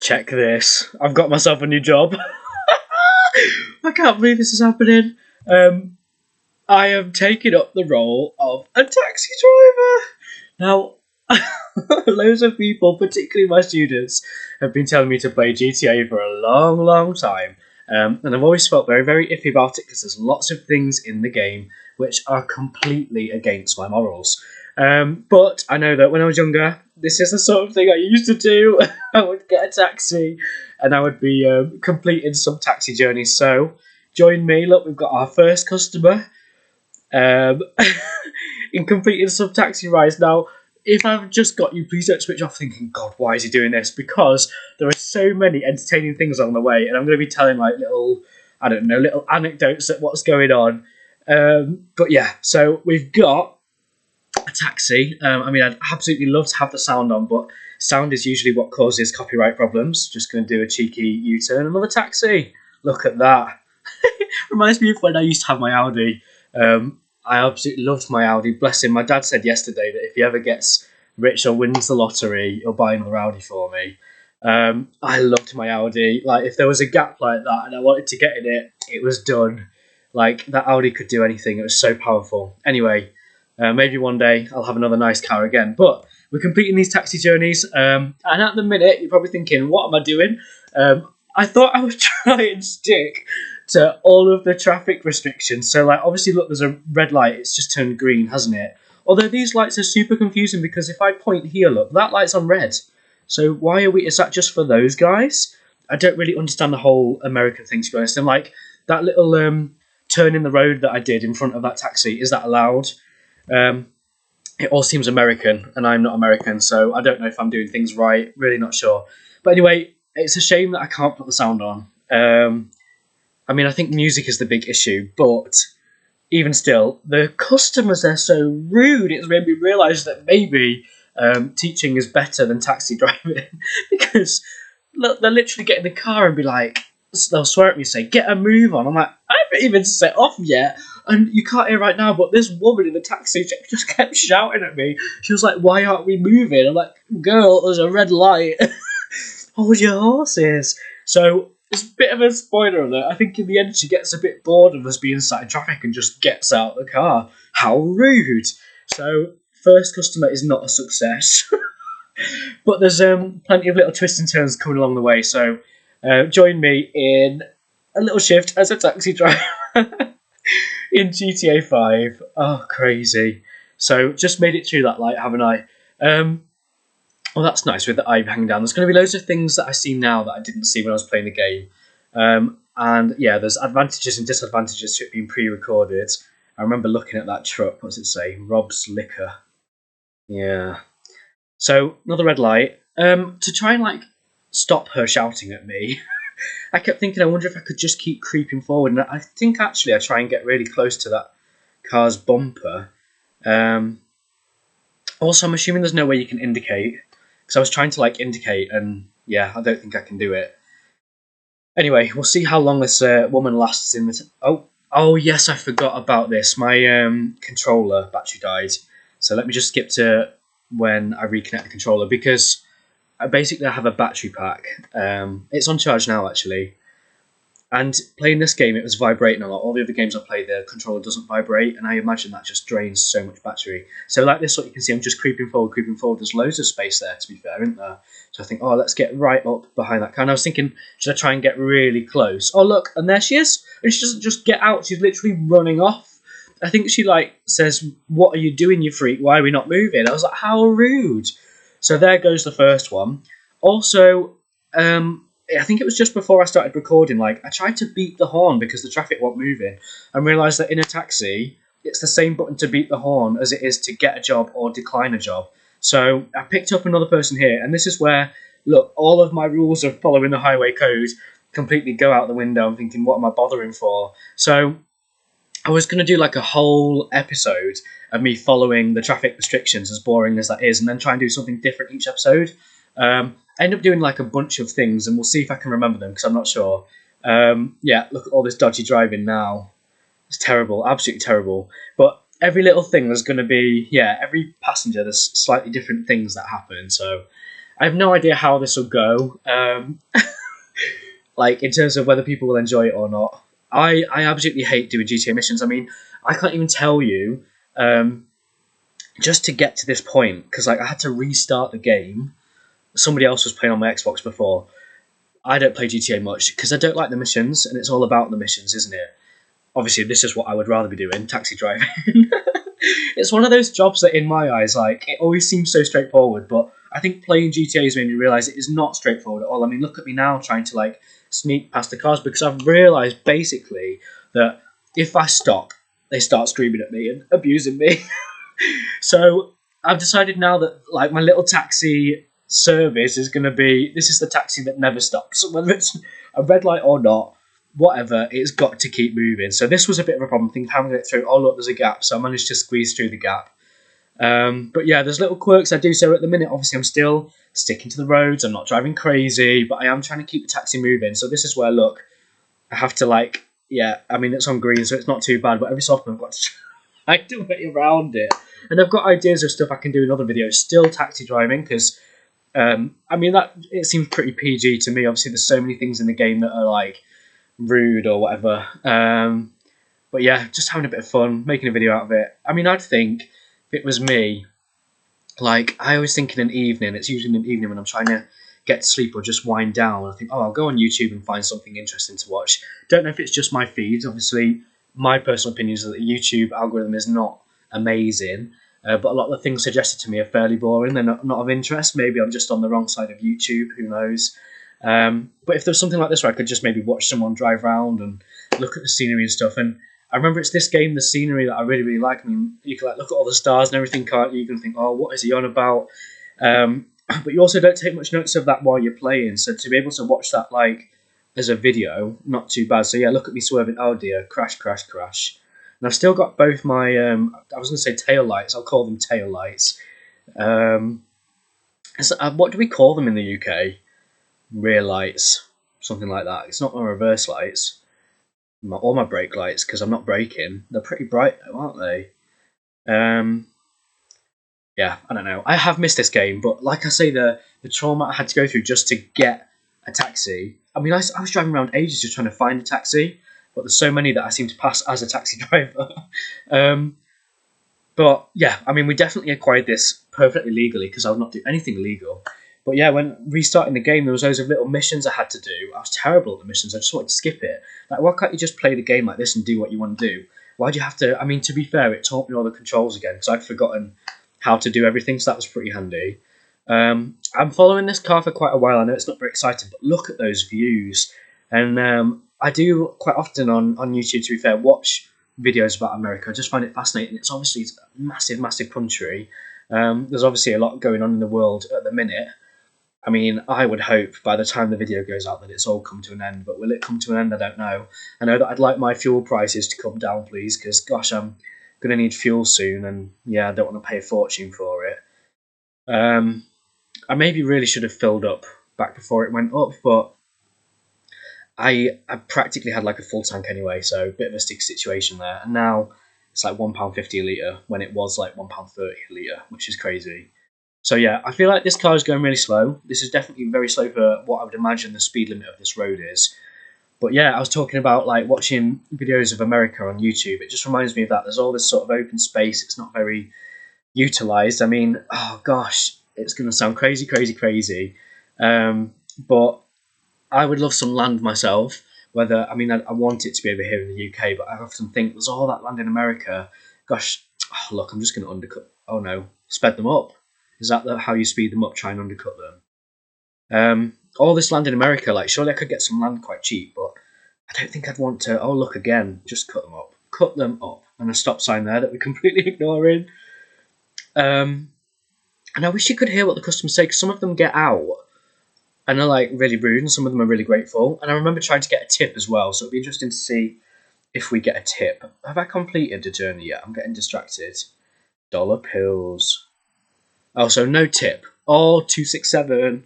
check this. I've got myself a new job. I can't believe this is happening. I am taking up the role of a taxi driver. Now, loads of people, particularly my students, have been telling me to play GTA for a long, long time. And I've always felt very, very iffy about it because there's lots of things in the game which are completely against my morals. But I know that when I was younger, this is the sort of thing I used to do. I would get a taxi and I would be completing some taxi journeys. So join me. Look, we've got our first customer in completing some taxi rides. Now, if I've just got you, please don't switch off thinking, God, why is he doing this? Because there are so many entertaining things along the way, and I'm going to be telling like little anecdotes at what's going on. But yeah, so we've got a taxi. I'd absolutely love to have the sound on, but sound is usually what causes copyright problems. Just going to do a cheeky U-turn. Another taxi. Look at that. Reminds me of when I used to have my Audi. I absolutely loved my Audi. Bless him. My dad said yesterday that if he ever gets rich or wins the lottery, he'll buy another Audi for me. I loved my Audi. Like, if there was a gap like that and I wanted to get in it, it was done. Like, that Audi could do anything. It was so powerful. Anyway, maybe one day I'll have another nice car again. But we're completing these taxi journeys. And at the minute, you're probably thinking, what am I doing? I thought I would try and stick to all of the traffic restrictions. So, like, obviously, look, there's a red light. It's just turned green, hasn't it? Although these lights are super confusing because if I point here, look, that light's on red. So why are we... Is that just for those guys? I don't really understand the whole American thing, to be honest. And, like, that little turn in the road that I did in front of that taxi, is that allowed? It all seems American, and I'm not American, so I don't know if I'm doing things right. Really not sure. But anyway, it's a shame that I can't put the sound on. I think music is the big issue, but even still, the customers are so rude. It's made me realise that maybe teaching is better than taxi driving because look, they'll literally get in the car and be like, they'll swear at me and say, get a move on. I'm like, I haven't even set off yet. And you can't hear right now, but this woman in the taxi just kept shouting at me. She was like, why aren't we moving? I'm like, girl, there's a red light. Hold your horses. So it's a bit of a spoiler alert. I think in the end she gets a bit bored of us being sat in traffic and just gets out of the car. How rude. So first customer is not a success. But there's plenty of little twists and turns coming along the way. So join me in a little shift as a taxi driver in GTA 5. Oh, crazy. So just made it through that light, haven't I? Well, that's nice with the eye hanging down. There's going to be loads of things that I see now that I didn't see when I was playing the game. And yeah, there's advantages and disadvantages to it being pre-recorded. I remember looking at that truck. What does it say? Rob's Liquor. Yeah. So, another red light. To try and, like, stop her shouting at me, I kept thinking, I wonder if I could just keep creeping forward. And I think, actually, I try and get really close to that car's bumper. Also, I'm assuming there's no way you can indicate. Because I was trying to, like, indicate, and, yeah, I don't think I can do it. Anyway, we'll see how long this woman lasts in this... Oh, yes, I forgot about this. My controller battery died. So let me just skip to when I reconnect the controller, because I basically have a battery pack. It's on charge now, actually. And playing this game, it was vibrating a lot. All the other games I play, the controller doesn't vibrate, and I imagine that just drains so much battery. So like this, what you can see, I'm just creeping forward. There's loads of space there, to be fair, isn't there? So I think, oh, let's get right up behind that car. And I was thinking, should I try and get really close? Oh, look, and there she is. And she doesn't just get out, she's literally running off. I think she, like, says, what are you doing, you freak? Why are we not moving? I was like, how rude. So there goes the first one. Also, I think it was just before I started recording, like, I tried to beat the horn because the traffic wasn't moving, and realised that in a taxi, it's the same button to beat the horn as it is to get a job or decline a job. So I picked up another person here, and this is where, look, all of my rules of following the highway code completely go out the window. I'm thinking, what am I bothering for? So I was going to do like a whole episode of me following the traffic restrictions, as boring as that is, and then try and do something different each episode. I end up doing like a bunch of things, and we'll see if I can remember them, because I'm not sure. Yeah, look at all this dodgy driving now. It's terrible, absolutely terrible. But every little thing there's going to be, yeah, every passenger, there's slightly different things that happen. So I have no idea how this will go. Like in terms of whether people will enjoy it or not. I absolutely hate doing GTA missions. I mean, I can't even tell you just to get to this point because like I had to restart the game. Somebody else was playing on my Xbox before. I don't play GTA much because I don't like the missions, and it's all about the missions, isn't it? Obviously, this is what I would rather be doing: taxi driving. It's one of those jobs that, in my eyes, like it always seems so straightforward, but I think playing GTA has made me realise it is not straightforward at all. I mean, look at me now trying to like sneak past the cars because I've realised basically that if I stop, they start screaming at me and abusing me. So I've decided now that like my little taxi service is going to be this is the taxi that never stops, whether it's a red light or not. Whatever, it's got to keep moving. So this was a bit of a problem. Thinking how I'm going to get through. Oh look, there's a gap, so I managed to squeeze through the gap. But yeah, there's little quirks I do. So at the minute, obviously, I'm still sticking to the roads. I'm not driving crazy, but I am trying to keep the taxi moving. So this is where look, I have to like, yeah. I mean, it's on green, so it's not too bad. But every so often, I've got to try to way around it. And I've got ideas of stuff I can do in other videos. Still taxi driving because, I mean, that it seems pretty PG to me. Obviously, there's so many things in the game that are like rude or whatever. But yeah, just having a bit of fun, making a video out of it. I mean, I'd think if it was me, like I always think in an evening. It's usually in an evening when I'm trying to get to sleep or just wind down. I think, oh, I'll go on YouTube and find something interesting to watch. Don't know if it's just my feeds. Obviously, my personal opinion is that the YouTube algorithm is not amazing. But a lot of the things suggested to me are fairly boring. They're not of interest. Maybe I'm just on the wrong side of YouTube. Who knows? But if there's something like this where I could just maybe watch someone drive around and look at the scenery and stuff, and I remember it's this game, the scenery that I really, really like. I mean, you can like look at all the stars and everything, can't you? You can think, oh, what is he on about? But you also don't take much notice of that while you're playing. So to be able to watch that like as a video, not too bad. So yeah, look at me swerving. Oh dear, crash, crash, crash. And I've still got both my, I was going to say tail lights. I'll call them tail lights. What do we call them in the UK? Rear lights, something like that. It's not my reverse lights or my brake lights because I'm not braking. They're pretty bright though, aren't they? Yeah, I don't know. I have missed this game, but like I say, the trauma I had to go through just to get a taxi. I mean, I was driving around ages just trying to find a taxi, but there's so many that I seem to pass as a taxi driver. But yeah, I mean, we definitely acquired this perfectly legally because I would not do anything illegal. But yeah, when restarting the game, there was loads of little missions I had to do. I was terrible at the missions. I just wanted to skip it. Like, why can't you just play the game like this and do what you want to do? Why do you have to? I mean, to be fair, it taught me all the controls again because I'd forgotten how to do everything, so that was pretty handy. I'm following this car for quite a while. I know it's not very exciting, but look at those views. And I do quite often on YouTube, to be fair, watch videos about America. I just find it fascinating. It's obviously a massive, massive country. There's obviously a lot going on in the world at the minute. I mean, I would hope by the time the video goes out that it's all come to an end, but will it come to an end? I don't know. I know that I'd like my fuel prices to come down, please, because, gosh, I'm going to need fuel soon, and, yeah, I don't want to pay a fortune for it. I maybe really should have filled up back before it went up, but I practically had like a full tank anyway, so a bit of a sticky situation there. And now it's like £1.50 a litre when it was like £1.30 a litre, which is crazy. So yeah, I feel like this car is going really slow. This is definitely very slow for what I would imagine the speed limit of this road is. But yeah, I was talking about like watching videos of America on YouTube. It just reminds me of that. There's all this sort of open space. It's not very utilised. I mean, oh gosh, it's going to sound crazy, crazy, crazy. But I would love some land myself. Whether I mean, I want it to be over here in the UK, but I often think there's all that land in America. Gosh, oh, look, I'm just going to undercut. Oh no, sped them up. Is that how you speed them up? Try and undercut them. All this land in America, like surely I could get some land quite cheap, but I don't think I'd want to. Oh look again, just cut them up, and a stop sign there that we're completely ignoring. And I wish you could hear what the customers say because some of them get out and are like really rude, and some of them are really grateful. And I remember trying to get a tip as well, so it'd be interesting to see if we get a tip. Have I completed the journey yet? I'm getting distracted. Dollar pills. Oh, so no tip. Oh, 267.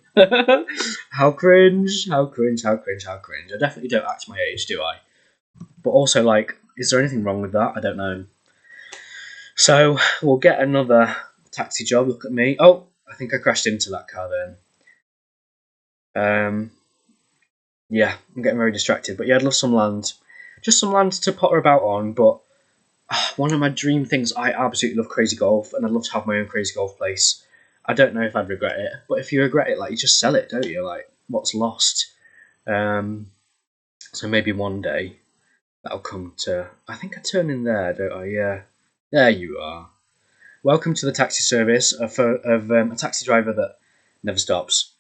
How cringe, how cringe, how cringe, how cringe. I definitely don't act my age, do I? But also, like, is there anything wrong with that? I don't know. So, we'll get another taxi job. Look at me. Oh, I think I crashed into that car then. Yeah, I'm getting very distracted. But yeah, I'd love some land. Just some land to potter about on. But one of my dream things, I absolutely love Crazy Golf, and I'd love to have my own Crazy Golf place. I don't know if I'd regret it, but if you regret it, like, you just sell it, don't you? Like, what's lost? So maybe one day that'll come to. I think I turn in there, don't I? Yeah. There you are. Welcome to the taxi service of a taxi driver that never stops.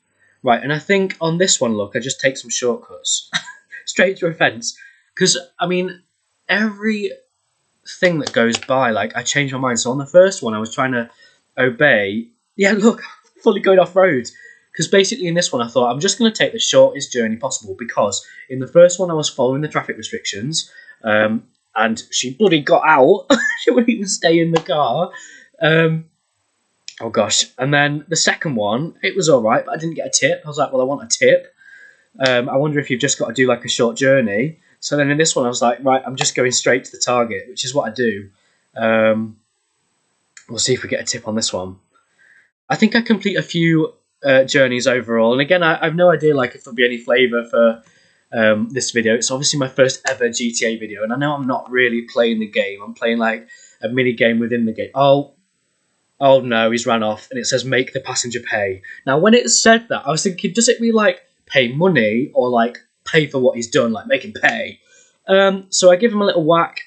Right, and I think on this one, look, I just take some shortcuts straight through a fence. Because, I mean, every thing that goes by, like, I change my mind. So on the first one, I was trying to obey. Yeah, look, fully going off road. Because basically in this one, I thought I'm just going to take the shortest journey possible. Because in the first one, I was following the traffic restrictions, and she bloody got out. She wouldn't even stay in the car. Oh gosh! And then the second one, it was all right, but I didn't get a tip. I was like, well, I want a tip. I wonder if you've just got to do like a short journey. So then in this one, I was like, right, I'm just going straight to the target, which is what I do. We'll see if we get a tip on this one. I think I complete a few journeys overall, and again, I have no idea like if there'll be any flavour for this video. It's obviously my first ever GTA video, and I know I'm not really playing the game. I'm playing like a mini game within the game. Oh no, he's ran off, and it says make the passenger pay. Now, when it said that, I was thinking, does it mean like pay money or like pay for what he's done, like make him pay? So I give him a little whack.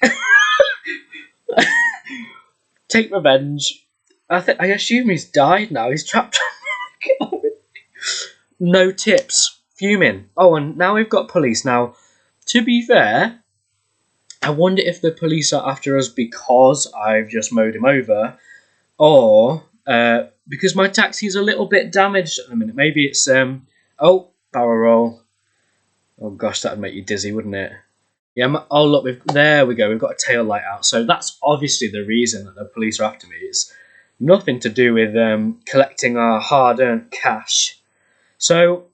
Take revenge. I assume he's died now. He's trapped. No tips. Fuming. Oh, and now we've got police. Now, to be fair, I wonder if the police are after us because I've just mowed him over, or because my taxi's a little bit damaged at the minute. Maybe it's oh, barrel roll. Oh gosh, that'd make you dizzy, wouldn't it? Yeah. Oh look, there we go. We've got a tail light out. So that's obviously the reason that the police are after me. It's nothing to do with collecting our hard-earned cash. So,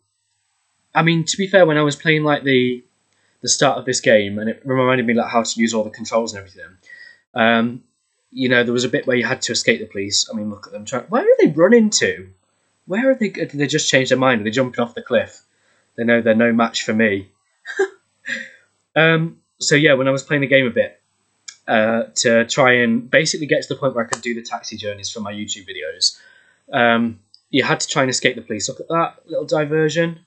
I mean, to be fair, when I was playing like the start of this game, and it reminded me like how to use all the controls and everything. You know, there was a bit where you had to escape the police. I mean, look at them. Where are they running to? Where are they? Did they just change their mind? Are they jumping off the cliff? They know they're no match for me. So yeah, when I was playing the game a bit, to try and basically get to the point where I could do the taxi journeys for my YouTube videos, you had to try and escape the police. Look at that little diversion,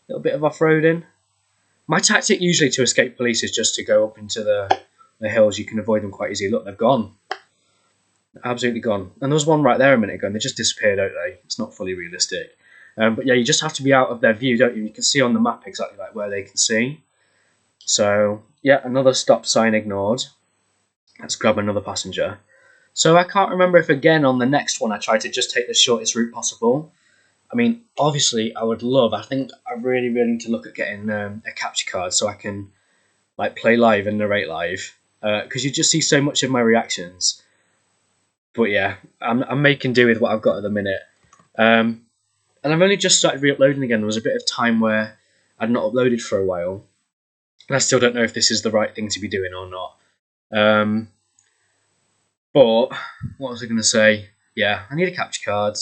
little bit of off-roading. My tactic usually to escape police is just to go up into the hills. You can avoid them quite easily. Look, they've gone. Absolutely gone. And there was one right there a minute ago, and they just disappeared, don't they? It's not fully realistic. But yeah, you just have to be out of their view, don't you? You can see on the map exactly like where they can see. So yeah, another stop sign ignored. Let's grab another passenger. So I can't remember if again on the next one I tried to just take the shortest route possible. I mean, obviously I would love. I think I really need to look at getting a capture card so I can like play live and narrate live, because you just see so much of my reactions. But yeah, I'm making do with what I've got at the minute. And I've only just started re-uploading again. There was a bit of time where I'd not uploaded for a while, and I still don't know if this is the right thing to be doing or not. But what was I going to say? Yeah, I need a capture card.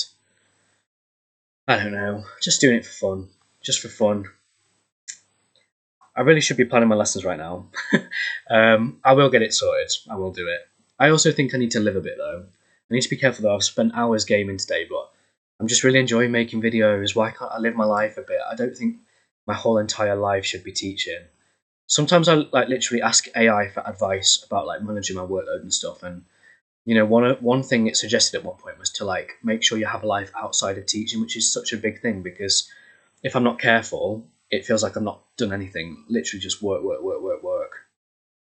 I don't know. Just doing it for fun. Just for fun. I really should be planning my lessons right now. I will get it sorted. I will do it. I also think I need to live a bit though. I need to be careful though. I've spent hours gaming today, but I'm just really enjoying making videos. Why can't I live my life a bit? I don't think my whole entire life should be teaching. Sometimes I like literally ask AI for advice about like managing my workload and stuff. And you know, one thing it suggested at one point was to like make sure you have a life outside of teaching, which is such a big thing because if I'm not careful, it feels like I'm not done anything. Literally just work.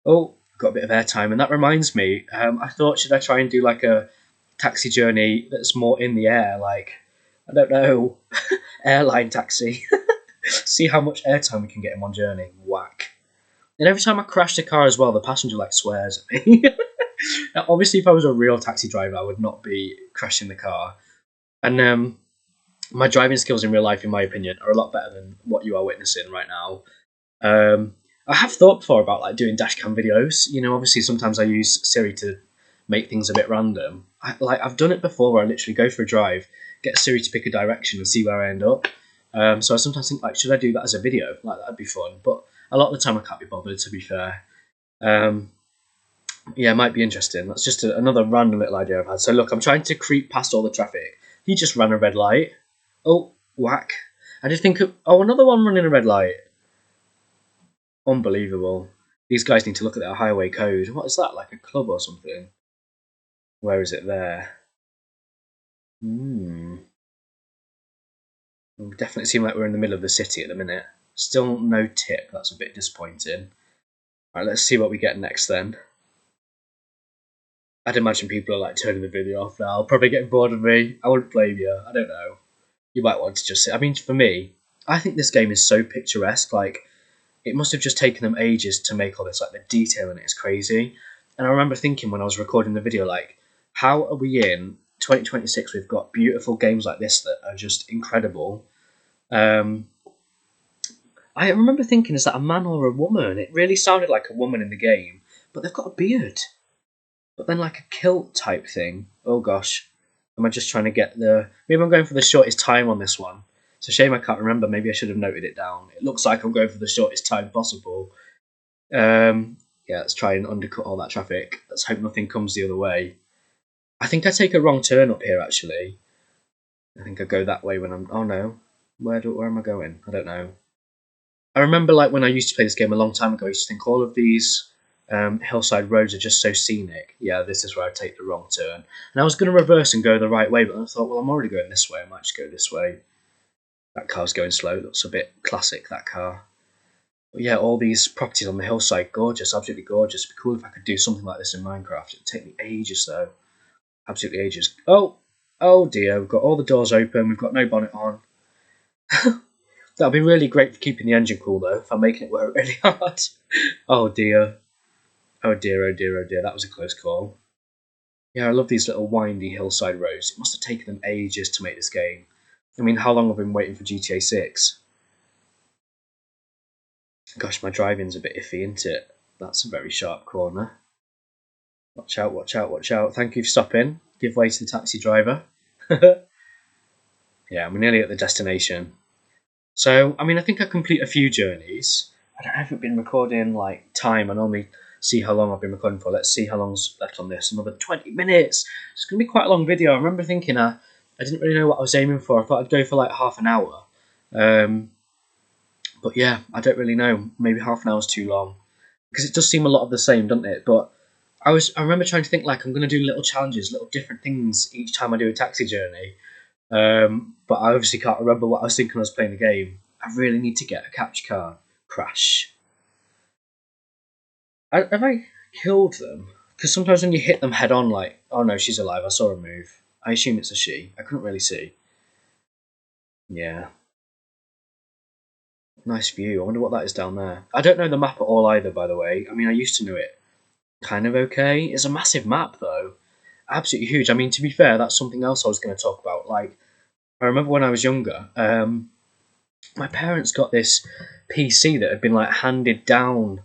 Oh, got a bit of airtime, and that reminds me. I thought, should I try and do like a taxi journey that's more in the air, like I don't know, airline taxi. See how much airtime we can get in one journey. Whack. And every time I crash the car as well, the passenger like swears at me. Now, obviously, if I was a real taxi driver, I would not be crashing the car. And my driving skills in real life, in my opinion, are a lot better than what you are witnessing right now. I have thought before about like doing dashcam videos. You know, obviously sometimes I use Siri to make things a bit random. I've done it before where I literally go for a drive, get Siri to pick a direction and see where I end up. So I sometimes think, like, should I do that as a video? Like, that'd be fun. But a lot of the time I can't be bothered, to be fair. Yeah, it might be interesting. That's just another random little idea I've had. So look, I'm trying to creep past all the traffic. He just ran a red light. Oh, whack. I did think of... Oh, another one running a red light. Unbelievable. These guys need to look at their highway code. What is that, like a club or something? Where is it there? It definitely seem like we're in the middle of the city at the minute. Still no tip. That's a bit disappointing. Right, let's see what we get next then. I'd imagine people are like turning the video off now. Probably getting bored of me. I wouldn't blame you. I don't know. You might want to just sit. I mean, for me, I think this game is so picturesque. Like, it must have just taken them ages to make all this. Like, the detail in it is crazy. And I remember thinking when I was recording the video, like, how are we in 2026? We've got beautiful games like this that are just incredible. I remember thinking, is that a man or a woman? It really sounded like a woman in the game, but they've got a beard. But then like a kilt type thing. Oh gosh. Am I just trying to get the... Maybe I'm going for the shortest time on this one. It's a shame I can't remember. Maybe I should have noted it down. It looks like I'm going for the shortest time possible. Yeah, let's try and undercut all that traffic. Let's hope nothing comes the other way. I think I take a wrong turn up here, actually. I think I go that way when I'm... Oh, no. Where am I going? I don't know. I remember, like, when I used to play this game a long time ago, I used to think all of these hillside roads are just so scenic. Yeah, this is where I take the wrong turn. And I was going to reverse and go the right way, but I thought, well, I'm already going this way. I might just go this way. That car's going slow. That's a bit classic, that car. But yeah, all these properties on the hillside, gorgeous, absolutely gorgeous. It'd be cool if I could do something like this in Minecraft. It'd take me ages, though. Absolutely ages. Oh dear, we've got all the doors open. We've got no bonnet on. That'll be really great for keeping the engine cool, though, if I'm making it work really hard. Oh dear. Oh dear, oh dear, oh dear. That was a close call. Yeah, I love these little windy hillside roads. It must have taken them ages to make this game. I mean, how long have I been waiting for GTA 6? Gosh, my driving's a bit iffy, isn't it? That's a very sharp corner. Watch out, watch out, watch out. Thank you for stopping. Give way to the taxi driver. Yeah, we're nearly at the destination. So, I mean, I think I complete a few journeys. I don't know if I've been recording, like, time. I normally see how long I've been recording for. Let's see how long's left on this. Another 20 minutes. It's going to be quite a long video. I remember thinking I didn't really know what I was aiming for. I thought I'd go for, like, half an hour. But yeah, I don't really know. Maybe half an hour is too long. Because it does seem a lot of the same, doesn't it? But I remember trying to think, like, I'm going to do little challenges, little different things each time I do a taxi journey. But I obviously can't remember what I was thinking when I was playing the game. I really need to get a capture card. Crash. Have I killed them? Because sometimes when you hit them head on, like, oh no, she's alive, I saw her move. I assume it's a she. I couldn't really see. Yeah. Nice view. I wonder what that is down there. I don't know the map at all either, by the way. I mean, I used to know it kind of okay. It's a massive map, though. Absolutely huge. I mean, to be fair, that's something else I was going to talk about. Like, I remember when I was younger, my parents got this PC that had been, like, handed down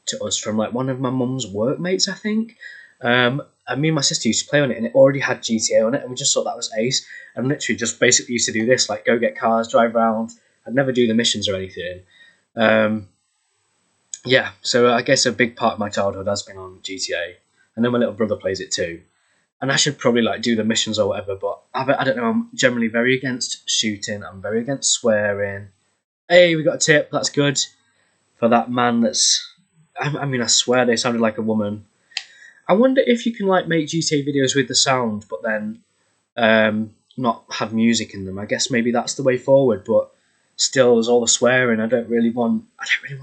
to us from, like, one of my mum's workmates, I think. And me and my sister used to play on it, and it already had GTA on it, and we just thought that was ace. And literally just basically used to do this, like, go get cars, drive around. I'd never do the missions or anything. Yeah, so I guess a big part of my childhood has been on GTA. And then my little brother plays it too. And I should probably, like, do the missions or whatever, but I don't know, I'm generally very against shooting. I'm very against swearing. Hey, we got a tip, that's good. For that man that's... I mean, I swear they sounded like a woman. I wonder if you can, like, make GTA videos with the sound, but then not have music in them. I guess maybe that's the way forward, but still, there's all the swearing. I don't really want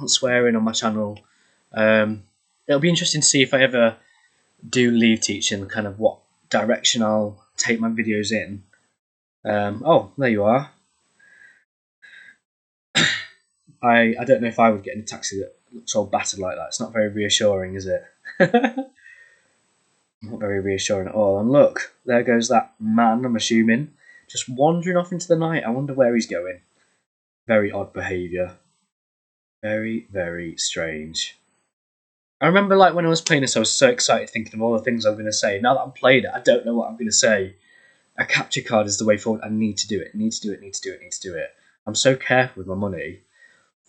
swearing on my channel. It'll be interesting to see if I ever do leave teaching, kind of what direction I'll take my videos in. Oh, there you are. I don't know if I would get in a taxi that looks all battered like that. It's not very reassuring, is it? Not very reassuring at all. And look, there goes that man, I'm assuming, just wandering off into the night. I wonder where he's going. Very odd behaviour. Very, very strange. I remember, like, when I was playing this, I was so excited thinking of all the things I'm going to say. Now that I've played it, I don't know what I'm going to say. A capture card is the way forward. I need to do it. Need to do it. Need to do it. Need to do it. I'm so careful with my money.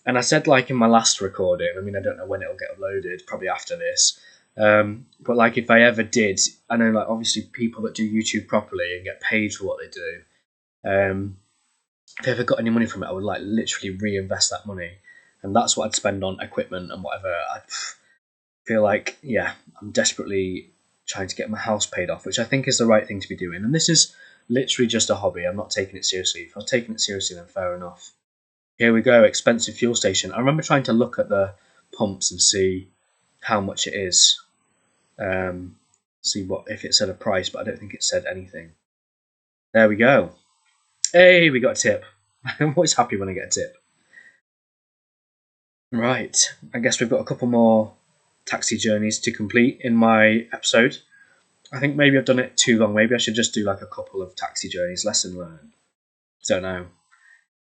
And I said, like, in my last recording, I mean, I don't know when it'll get uploaded, probably after this. But, like, if I ever did, I know, like, obviously people that do YouTube properly and get paid for what they do, if I ever got any money from it, I would, like, literally reinvest that money. And that's what I'd spend on equipment and whatever. I feel like, yeah, I'm desperately trying to get my house paid off, which I think is the right thing to be doing. And this is literally just a hobby. I'm not taking it seriously. If I was taking it seriously, then fair enough. Here we go, expensive fuel station. I remember trying to look at the pumps and see how much it is. See what if it said a price, but I don't think it said anything. There we go. Hey, we got a tip. I'm always happy when I get a tip. Right, I guess we've got a couple more taxi journeys to complete in my episode. I think maybe I've done it too long. Maybe I should just do like a couple of taxi journeys, lesson learned. Don't know.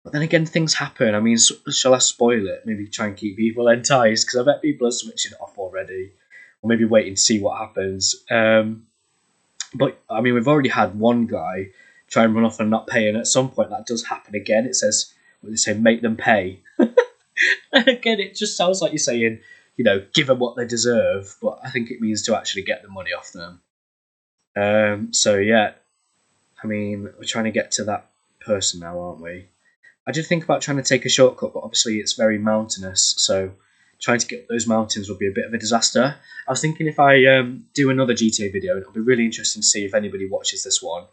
But then again, things happen. I mean, shall I spoil it? Maybe try and keep people enticed, because I bet people are switching it off already. Or maybe waiting to see what happens. But, I mean, we've already had one guy try and run off and not pay, and at some point that does happen again. It says, what they say, make them pay. And again, it just sounds like you're saying, you know, give them what they deserve, but I think it means to actually get the money off them. So, yeah, I mean, we're trying to get to that person now, aren't we? I did think about trying to take a shortcut, but obviously it's very mountainous, so trying to get those mountains would be a bit of a disaster. I was thinking if I do another GTA video, it'll be really interesting to see if anybody watches this one,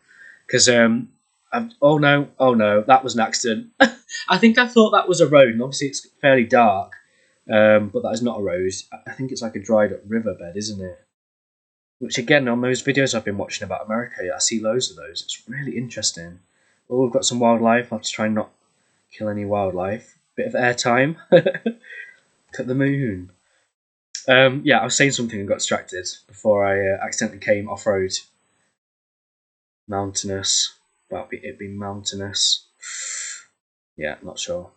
because oh no, that was an accident. I think I thought that was a road, and obviously it's fairly dark, but that is not a road. I think it's like a dried up riverbed, isn't it? Which again, on those videos I've been watching about America, I see loads of those. It's really interesting. Oh, we've got some wildlife. I'll have to try and not kill any wildlife. Bit of airtime. Cut the moon. Yeah, I was saying something and got distracted before I accidentally came off-road. Mountainous. Well, it'd be mountainous. Yeah, not sure.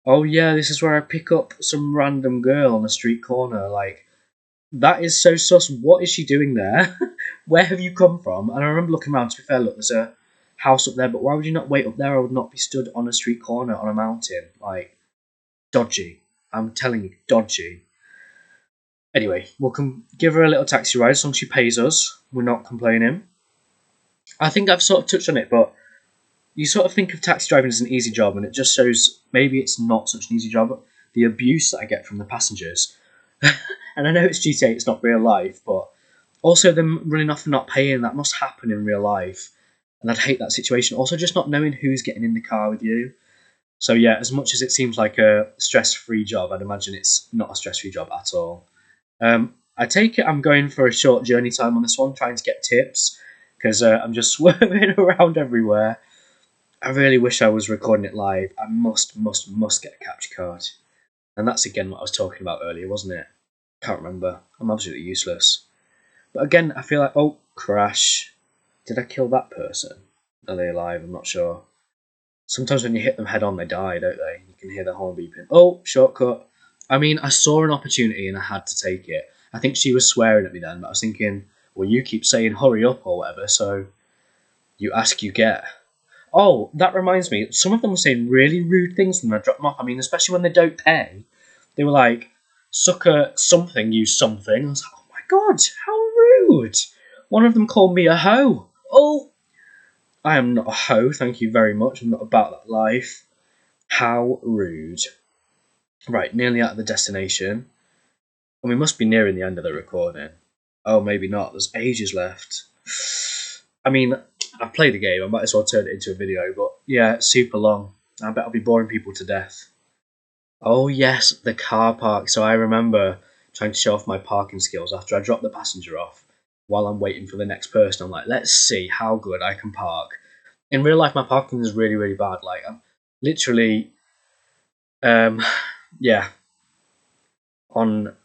Oh yeah, this is where I pick up some random girl on a street corner. Like, that is so sus. What is she doing there? Where have you come from? And I remember looking around. To be fair, look, there's a house up there, but why would you not wait up there? I would not be stood on a street corner on a mountain. Like, dodgy. I'm telling you, dodgy. Anyway, we'll give her a little taxi ride as long as she pays us. We're not complaining. I think I've sort of touched on it, but you sort of think of taxi driving as an easy job, and it just shows maybe it's not such an easy job. The abuse that I get from the passengers. And I know it's GTA, it's not real life, but also them running off and not paying, that must happen in real life. And I'd hate that situation. Also, just not knowing who's getting in the car with you. So yeah, as much as it seems like a stress-free job, I'd imagine it's not a stress-free job at all. I take it I'm going for a short journey time on this one, trying to get tips, because I'm just swerving around everywhere. I really wish I was recording it live. I must get a capture card. And that's again what I was talking about earlier, wasn't it? Can't remember. I'm absolutely useless. But again, I feel like, oh, crash. Did I kill that person? Are they alive? I'm not sure. Sometimes when you hit them head on, they die, don't they? You can hear the horn beeping. Oh, shortcut. I mean, I saw an opportunity and I had to take it. I think she was swearing at me then, but I was thinking, well, you keep saying hurry up or whatever, so you ask, you get. Oh, that reminds me, some of them were saying really rude things when I dropped them off. I mean, especially when they don't pay. They were like, sucker something, you something. I was like, oh my god, how rude. One of them called me a hoe. Oh, I am not a hoe, thank you very much. I'm not about that life. How rude. Right, nearly at the destination. And we must be nearing the end of the recording. Oh, maybe not. There's ages left. I mean, I've played the game. I might as well turn it into a video. But yeah, it's super long. I bet I'll be boring people to death. Oh yes, the car park. So I remember trying to show off my parking skills after I dropped the passenger off while I'm waiting for the next person. I'm like, let's see how good I can park. In real life, my parking is really, really bad. Like, I'm literally, yeah, on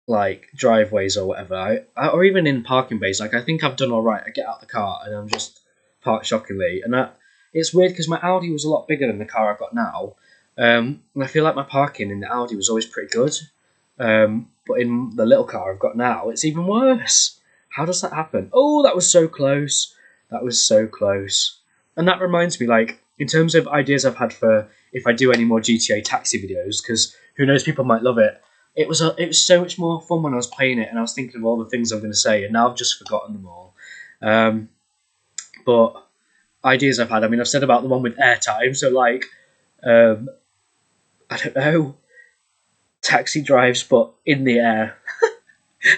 like driveways or whatever, or even in parking bays. Like, I think I've done all right. I get out the car and I'm just parked shockingly, and it's weird because my Audi was a lot bigger than the car I've got now, and I feel like my parking in the Audi was always pretty good, but in the little car I've got now, it's even worse. How does that happen? Oh, that was so close. That was so close. And that reminds me, like, in terms of ideas I've had for if I do any more GTA Taxi videos, because who knows, people might love it. It was so much more fun when I was playing it, and I was thinking of all the things I'm going to say, and now I've just forgotten them all. But ideas I've had, I mean, I've said about the one with airtime, so like, I don't know, taxi drives, but in the air.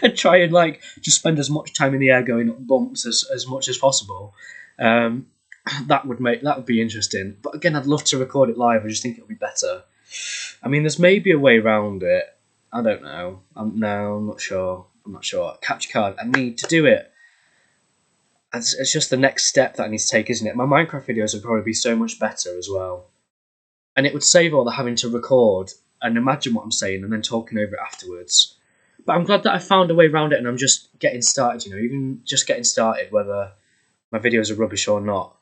And try and like just spend as much time in the air going up bumps as much as possible. That would be interesting. But again, I'd love to record it live. I just think it'll be better. I mean, there's maybe a way around it. I don't know. I'm not sure. I'm not sure. Capture card. I need to do it. It's just the next step that I need to take, isn't it? My Minecraft videos would probably be so much better as well. And it would save all the having to record and imagine what I'm saying and then talking over it afterwards. But I'm glad that I found a way around it, and I'm just getting started, even just getting started, whether my videos are rubbish or not.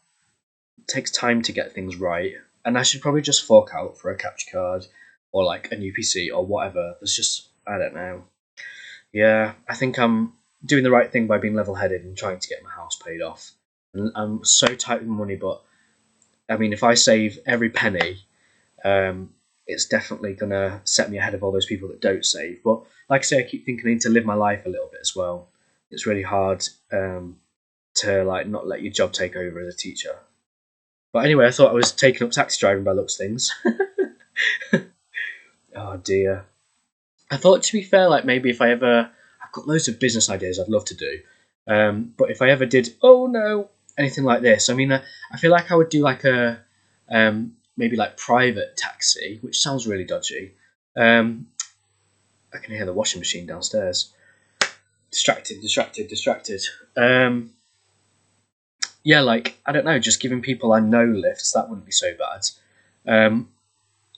It takes time to get things right, and I should probably just fork out for a capture card or like a new PC or whatever. There's just, I don't know. Yeah, I think I'm doing the right thing by being level-headed and trying to get my house paid off. And I'm so tight with money, but I mean, if I save every penny, it's definitely going to set me ahead of all those people that don't save. But like I say, I keep thinking I need to live my life a little bit as well. It's really hard to like not let your job take over as a teacher. But anyway, I thought I was taking up taxi driving by looks things. Oh dear. I thought, to be fair, like maybe if I've got loads of business ideas I'd love to do. But if I ever did, anything like this, I mean, I feel like I would do like a maybe like private taxi, which sounds really dodgy. I can hear the washing machine downstairs. Distracted. Yeah, like, I don't know, just giving people I know lifts, that wouldn't be so bad. And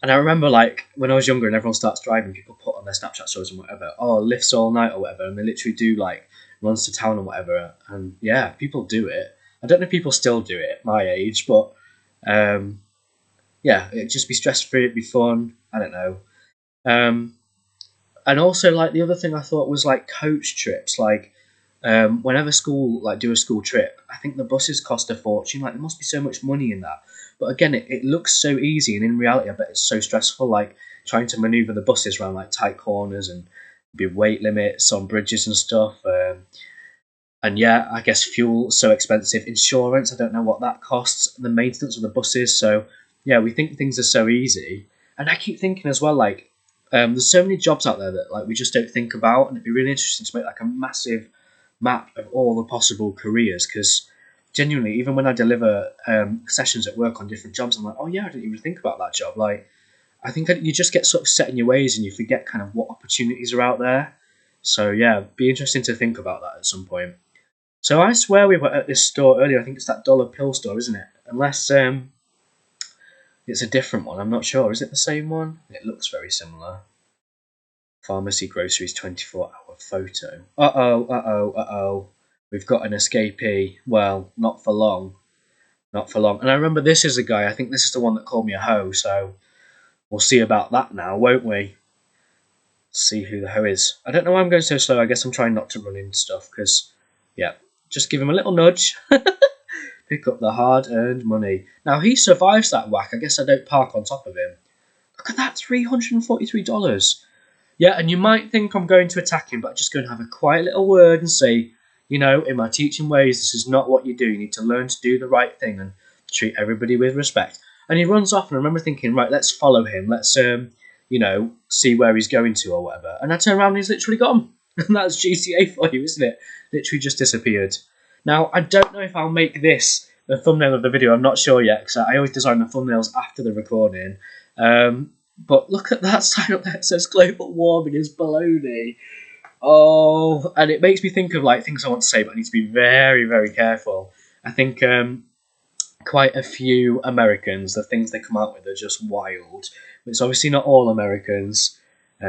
I remember, like, when I was younger and everyone starts driving, people put on their Snapchat stories and whatever, lifts all night or whatever, and they literally do, like, runs to town or whatever. And, yeah, people do it. I don't know if people still do it at my age, but, yeah, it'd just be stress-free, it'd be fun, I don't know. And also, like, the other thing I thought was, like, coach trips, like, whenever school, like, do a school trip, I think the buses cost a fortune, like, there must be so much money in that. But again, it looks so easy, and in reality, I bet it's so stressful, like, trying to manoeuvre the buses around, like, tight corners and be weight limits on bridges and stuff. And yeah, I guess fuel so expensive. Insurance, I don't know what that costs. The maintenance of the buses. So yeah, we think things are so easy, and I keep thinking as well, like, there's so many jobs out there that like we just don't think about, and it'd be really interesting to make like a massive map of all the possible careers. Because genuinely, even when I deliver sessions at work on different jobs, I'm like, oh yeah, I didn't even think about that job. Like, I think you just get sort of set in your ways, and you forget kind of what opportunities are out there. So yeah, be interesting to think about that at some point. So I swear we were at this store earlier. I think it's that dollar pill store, isn't it? Unless it's a different one. I'm not sure. Is it the same one? It looks very similar. Pharmacy groceries 24-hour photo. Uh-oh. We've got an escapee. Well, not for long. Not for long. And I remember this is a guy. I think this is the one that called me a hoe. So we'll see about that now, won't we? See who the hoe is. I don't know why I'm going so slow. I guess I'm trying not to run into stuff because, yeah, just give him a little nudge. Pick up the hard-earned money. Now, he survives that whack. I guess I don't park on top of him. Look at that, $343. Yeah, and you might think I'm going to attack him, but I'm just going to have a quiet little word and say, in my teaching ways, this is not what you do. You need to learn to do the right thing and treat everybody with respect. And he runs off, and I remember thinking, right, let's follow him. Let's, see where he's going to or whatever. And I turn around and he's literally gone. And that's GTA for you, isn't it? Literally just disappeared. Now, I don't know if I'll make this the thumbnail of the video. I'm not sure yet, because I always design the thumbnails after the recording. But look at that sign up there. It says global warming is baloney. Oh, and it makes me think of like things I want to say, but I need to be very, very careful. I think quite a few Americans, the things they come out with are just wild. It's obviously not all Americans.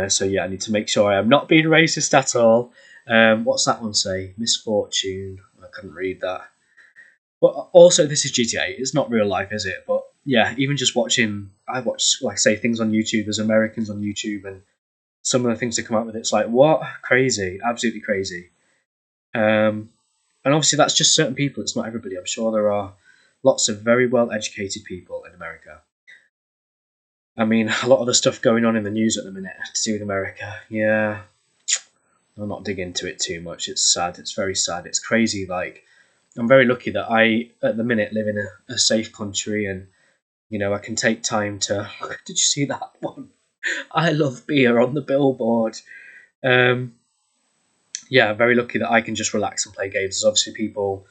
So yeah, I need to make sure I am not being racist at all. What's that one say? Misfortune. I couldn't read that. But also, this is GTA. It's not real life, is it? But yeah, even just watching, I watch, like, say, things on YouTube. There's Americans on YouTube, and some of the things they come out with, it's like, what? Crazy. Absolutely crazy. And obviously, that's just certain people. It's not everybody. I'm sure there are Lots of very well-educated people in America. I mean, a lot of the stuff going on in the news at the minute to do with America, yeah, I'll not dig into it too much. It's sad. It's very sad. It's crazy. Like, I'm very lucky that I, at the minute, live in a safe country, and I can take time to. Did you see that one? I love beer on the billboard. Yeah, very lucky that I can just relax and play games. There's obviously people.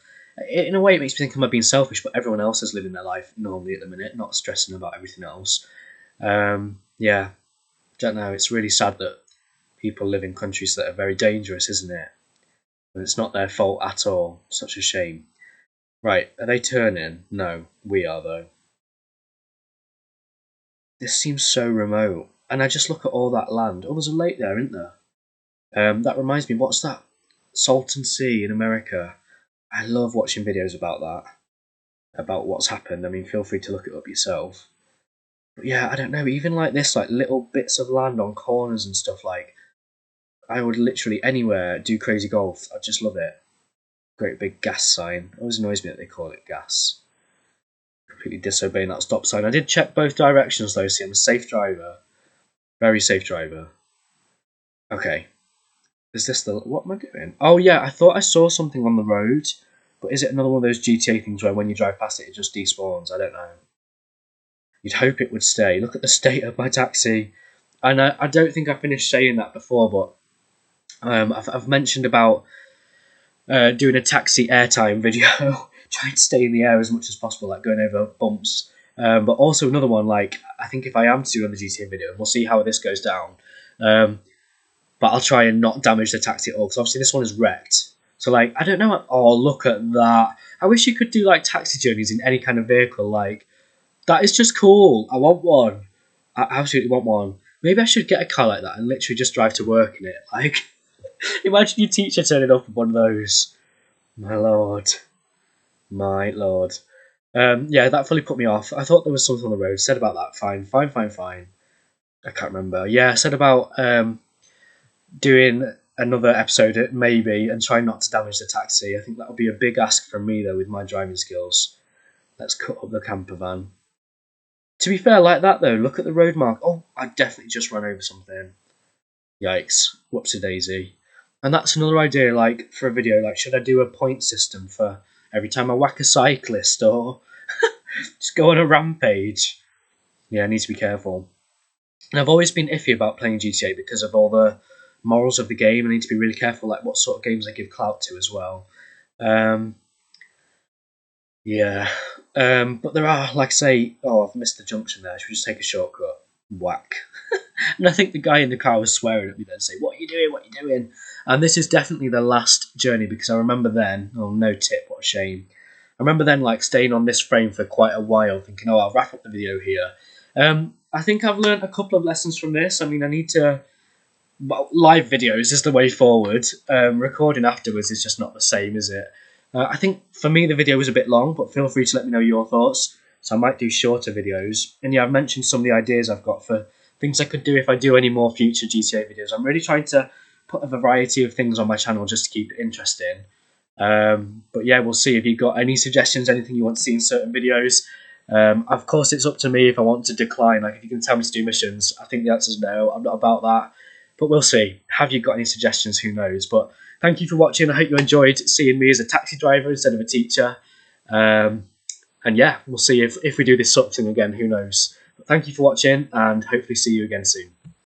In a way, it makes me think I'm being selfish, but everyone else is living their life normally at the minute, not stressing about everything else. Yeah, don't know. It's really sad that people live in countries that are very dangerous, isn't it? And it's not their fault at all. Such a shame. Right, are they turning? No, we are though. This seems so remote. And I just look at all that land. Oh, there's a lake there, isn't there? That reminds me, what's that? Salton Sea in America. I love watching videos about that. About what's happened. I mean, feel free to look it up yourself. But yeah, I don't know. Even like this, like little bits of land on corners and stuff, like I would literally anywhere do crazy golf. I just love it. Great big gas sign. It always annoys me that they call it gas. Completely disobeying that stop sign. I did check both directions though, see I'm a safe driver. Very safe driver. Okay. Is this the... What am I doing? Oh yeah, I thought I saw something on the road. But is it another one of those GTA things where when you drive past it, it just despawns? I don't know. You'd hope it would stay. Look at the state of my taxi. And I don't think I finished saying that before, but I've mentioned about doing a taxi airtime video, trying to stay in the air as much as possible, like going over bumps. But also another one, like I think if I am to do another GTA video, we'll see how this goes down. But I'll try and not damage the taxi at all, because obviously this one is wrecked. So like, I don't know. Oh, look at that! I wish you could do like taxi journeys in any kind of vehicle. Like that is just cool. I want one. I absolutely want one. Maybe I should get a car like that and literally just drive to work in it. Like, imagine your teacher turning up with one of those. My lord. My lord. Yeah, that fully put me off. I thought there was something on the road. Said about that. Fine. I can't remember. Yeah, I said about doing another episode maybe and trying not to damage the taxi. I think that would be a big ask from me though with my driving skills. Let's cut up the camper van. To be fair, like that though, look at the road mark. Oh, I definitely just ran over something. Yikes. Whoopsie daisy. And that's another idea, like, for a video, like, should I do a point system for every time I whack a cyclist or just go on a rampage? Yeah, I need to be careful. And I've always been iffy about playing GTA because of all the morals of the game. I need to be really careful, like, what sort of games I give clout to as well. Yeah. But there are, like I say, oh, I've missed the junction there. Should we just take a shortcut? Whack. And I think the guy in the car was swearing at me then, saying, "What are you doing? What are you doing?" And this is definitely the last journey because I remember then, oh, no tip, what a shame. I remember then, like, staying on this frame for quite a while, thinking, oh, I'll wrap up the video here. I think I've learned a couple of lessons from this. I mean, I need to... Well, live videos is the way forward. Recording afterwards is just not the same, is it? I think for me the video was a bit long, but feel free to let me know your thoughts. So I might do shorter videos. And yeah, I've mentioned some of the ideas I've got for things I could do if I do any more future GTA videos. I'm really trying to put a variety of things on my channel just to keep it interesting. But yeah, we'll see if you've got any suggestions, anything you want to see in certain videos. Of course, it's up to me if I want to decline. Like, if you can tell me to do missions, I think the answer is no. I'm not about that. But we'll see. Have you got any suggestions? Who knows? But thank you for watching. I hope you enjoyed seeing me as a taxi driver instead of a teacher. And yeah, we'll see if we do this sort of thing again. Who knows? But thank you for watching, and hopefully see you again soon.